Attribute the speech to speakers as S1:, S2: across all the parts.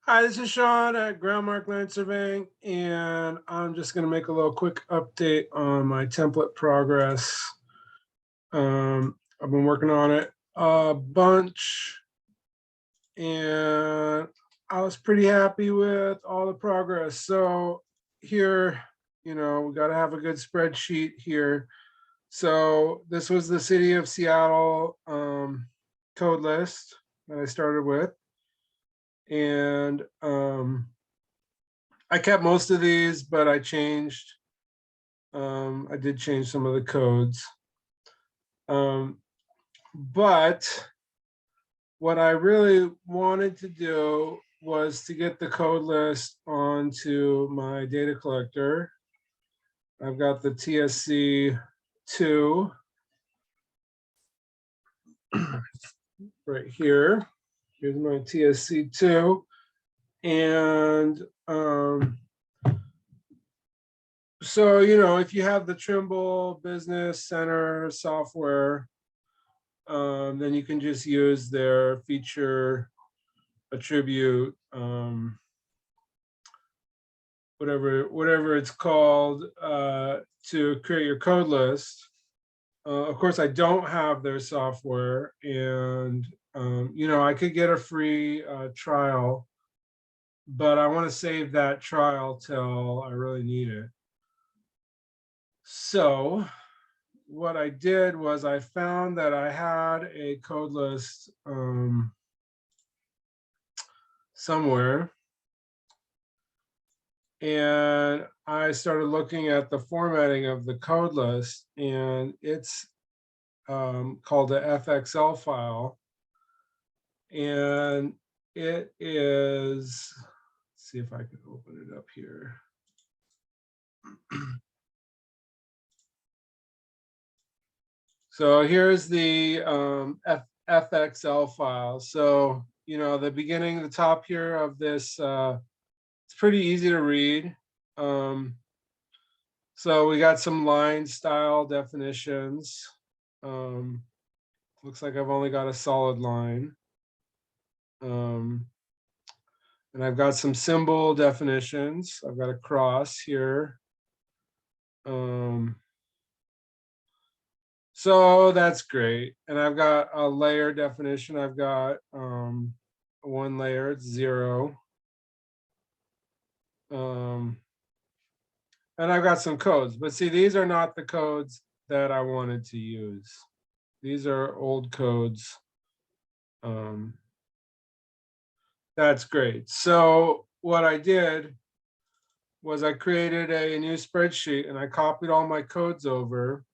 S1: Hi, this is Sean at Groundmark Land Surveying, and I'm just going to make a little quick update on my template progress. I've been working on it a bunch, and I was pretty happy with all the progress. So here, we got to have a good spreadsheet here. So this was the city of Seattle code list that I started with. And I kept most of these, but I changed. I did change some of the codes. But what I really wanted to do was to get the code list onto my data collector. I've got the TSC2 right here. Here's my TSC2. And so, if you have the Trimble Business Center software, then you can just use their feature attribute, whatever it's called, to create your code list. Of course, I don't have their software, and I could get a free trial, but I want to save that trial till I really need it. So what I did was I found that I had a code list somewhere, and I started looking at the formatting of the code list, and it's called the FXL file, and it is, let's see if I can open it up here. So here's the FXL file. So, the beginning, the top here of this, it's pretty easy to read. So we got some line style definitions. Looks like I've only got a solid line. And I've got some symbol definitions. I've got a cross here. So that's great. And I've got a layer definition. I've got one layer, it's 0. And I've got some codes, but see, these are not the codes that I wanted to use. These are old codes. That's great. So what I did was I created a new spreadsheet and I copied all my codes over.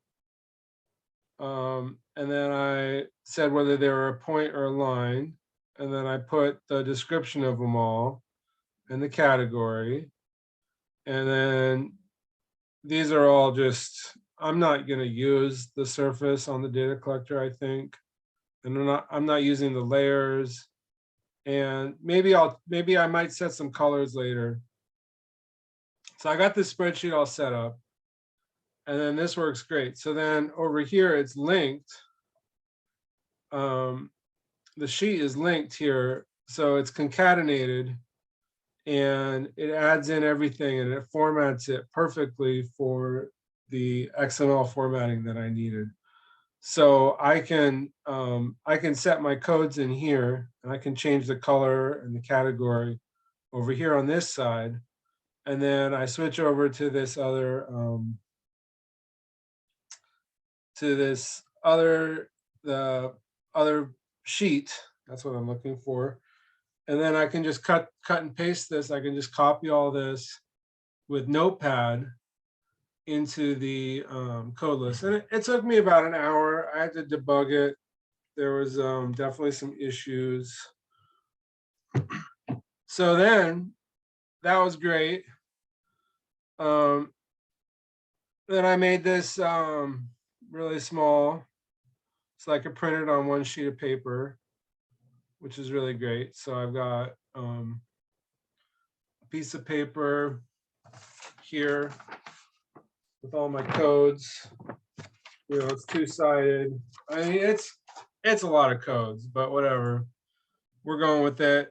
S1: And then I said whether they were a point or a line. And then I put the description of them all and the category. And then these are all just, I'm not going to use the surface on the data collector, I think. And I'm not using the layers. And maybe I might set some colors later. So I got this spreadsheet all set up. And then this works great. So then over here, it's linked. The sheet is linked here. So it's concatenated. And it adds in everything and it formats it perfectly for the XML formatting that I needed. So I can set my codes in here, and I can change the color and the category over here on this side. And then I switch over to this other the other sheet. That's what I'm looking for. And then I can just cut and paste this. I can just copy all this with Notepad into the code list. And it took me about an hour. I had to debug it. There was definitely some issues. So then that was great. Then I made this really small, so I could print it on one sheet of paper, which is really great. So I've got a piece of paper here with all my codes. It's two-sided. I mean, it's a lot of codes, but whatever. We're going with it.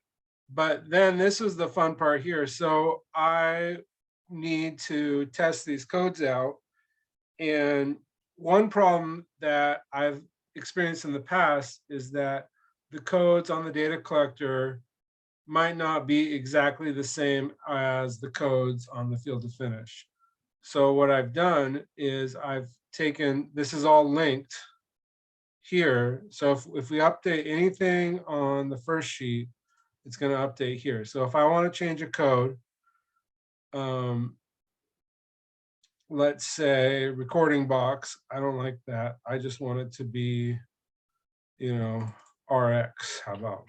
S1: But then this is the fun part here. So I need to test these codes out. And one problem that I've experienced in the past is that the codes on the data collector might not be exactly the same as the codes on the field to finish. So what I've done is I've taken, this is all linked here. So if we update anything on the first sheet, it's going to update here. So if I want to change a code, let's say recording box, I don't like that. I just want it to be, you know, RX. How about?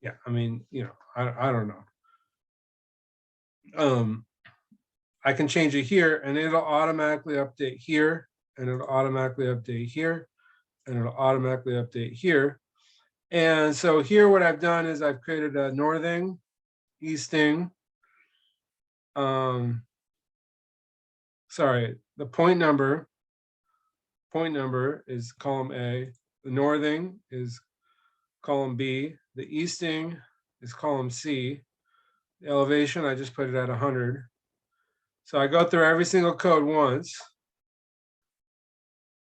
S1: Yeah, I mean, you know, I don't know. I can change it here and it'll automatically update here and it'll automatically update here and it'll automatically update here. And so here what I've done is I've created a northing, easting, sorry, the point number is column A, the northing is column B, the easting is column C, the elevation, I just put it at 100. So I go through every single code once,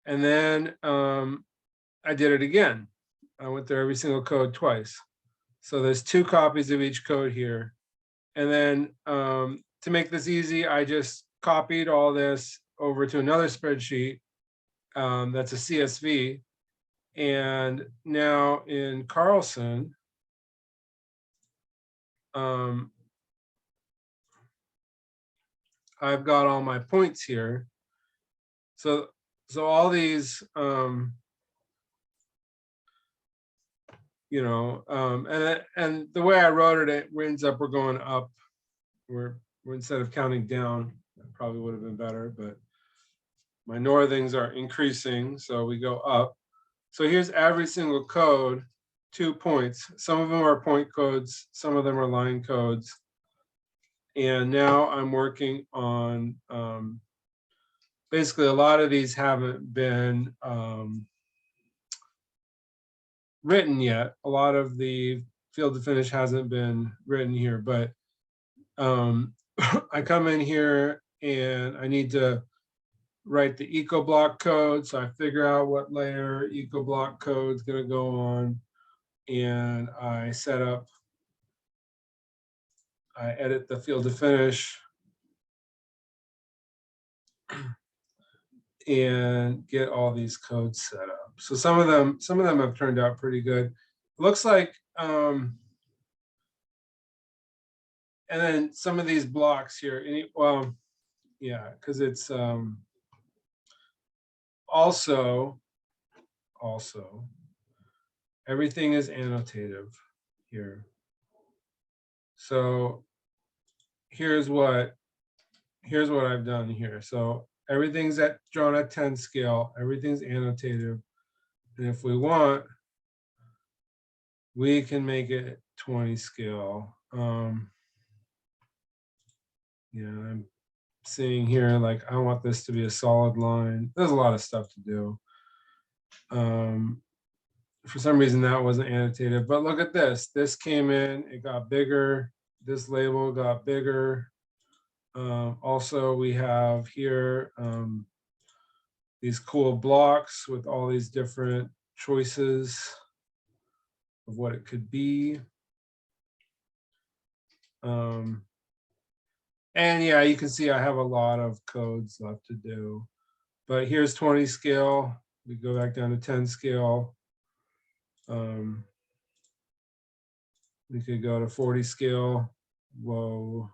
S1: and then I did it again. I went through every single code twice. So there's 2 copies of each code here. And then to make this easy, I just copied all this over to another spreadsheet that's a CSV. And now in Carlson, I've got all my points here. So all these, you know, and the way I wrote it, it ends up we're going up. We're instead of counting down, that probably would have been better, but my northings are increasing, so we go up. So here's every single code, 2 points. Some of them are point codes, some of them are line codes. And now I'm working on, basically a lot of these haven't been written yet. A lot of the field to finish hasn't been written here, but I come in here and I need to write the eco block code. So I figure out what layer eco block code is going to go on. And I set up, I edit the field to finish and get all these codes set up. So some of them have turned out pretty good. It looks like, and then some of these blocks here, well, yeah, because it's also everything is annotative here. So here's what I've done here. So everything's drawn at 10 scale, everything's annotative. And if we want, we can make it 20 scale. Yeah, I'm seeing here, like, I want this to be a solid line. There's a lot of stuff to do. For some reason that wasn't annotated, but look at this. This came in, it got bigger. This label got bigger. Also, we have here these cool blocks with all these different choices of what it could be. And yeah, you can see I have a lot of codes left to do. But here's 20 scale. We go back down to 10 scale. We could go to 40 scale. Whoa.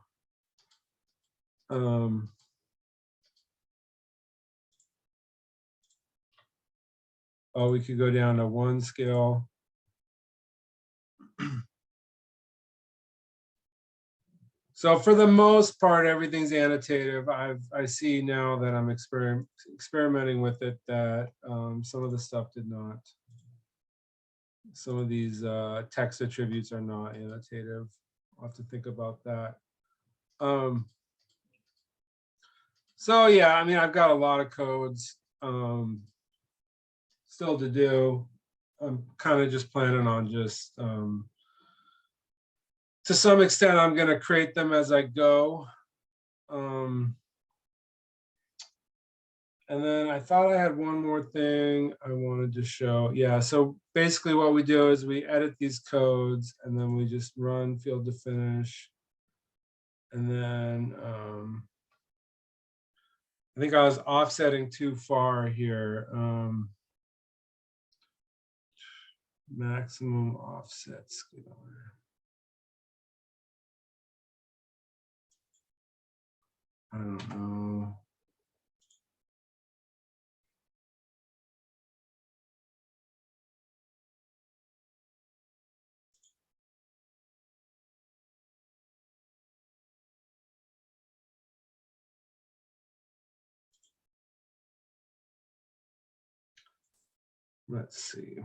S1: Oh, we could go down to 1 scale. So for the most part, everything's annotative. I see now that I'm experimenting with it that some of the stuff did not. Some of these text attributes are not annotative. I'll have to think about that. So yeah, I mean, I've got a lot of codes still to do. I'm kind of just planning on just, to some extent, I'm going to create them as I go. And then I thought I had one more thing I wanted to show. Yeah, so basically what we do is we edit these codes and then we just run field to finish. And then I think I was offsetting too far here. Maximum offset scalar. I don't know. Let's see.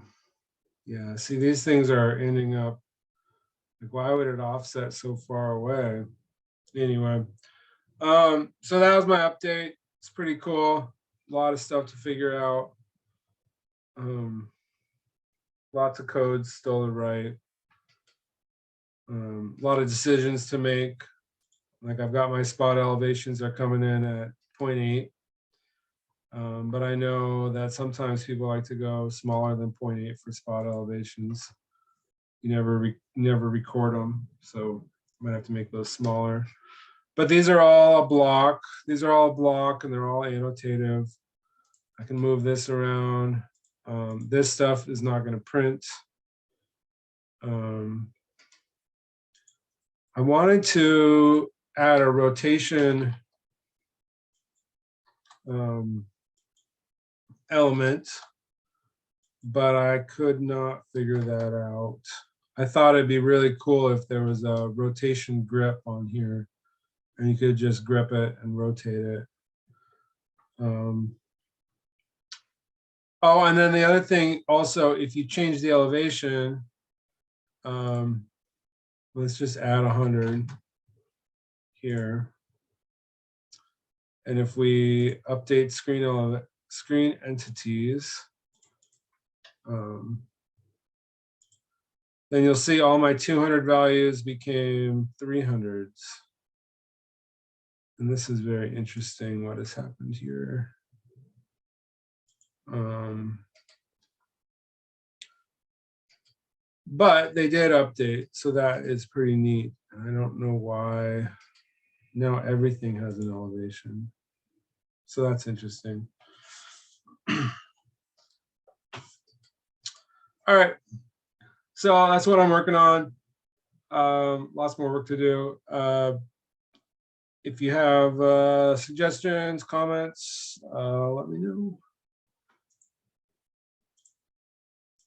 S1: Yeah, see, these things are ending up, like, why would it offset so far away? Anyway, so that was my update. It's pretty cool. A lot of stuff to figure out. Lots of codes still to write. A lot of decisions to make. Like, I've got my spot elevations are coming in at 0.8. But I know that sometimes people like to go smaller than 0.8 for spot elevations. You never record them, so I might have to make those smaller. But these are all a block. These are all a block, and they're all annotative. I can move this around. This stuff is not going to print. I wanted to add a rotation element, but I could not figure that out. I thought it'd be really cool if there was a rotation grip on here and you could just grip it and rotate it. Oh, and then the other thing also, if you change the elevation, let's just add 100 here. And if we update screen entities, then you'll see all my 200 values became 300s. And this is very interesting what has happened here. But they did update, so that is pretty neat. And I don't know why now everything has an elevation. So that's interesting. All right. So that's what I'm working on. Lots more work to do. If you have suggestions, comments, let me know.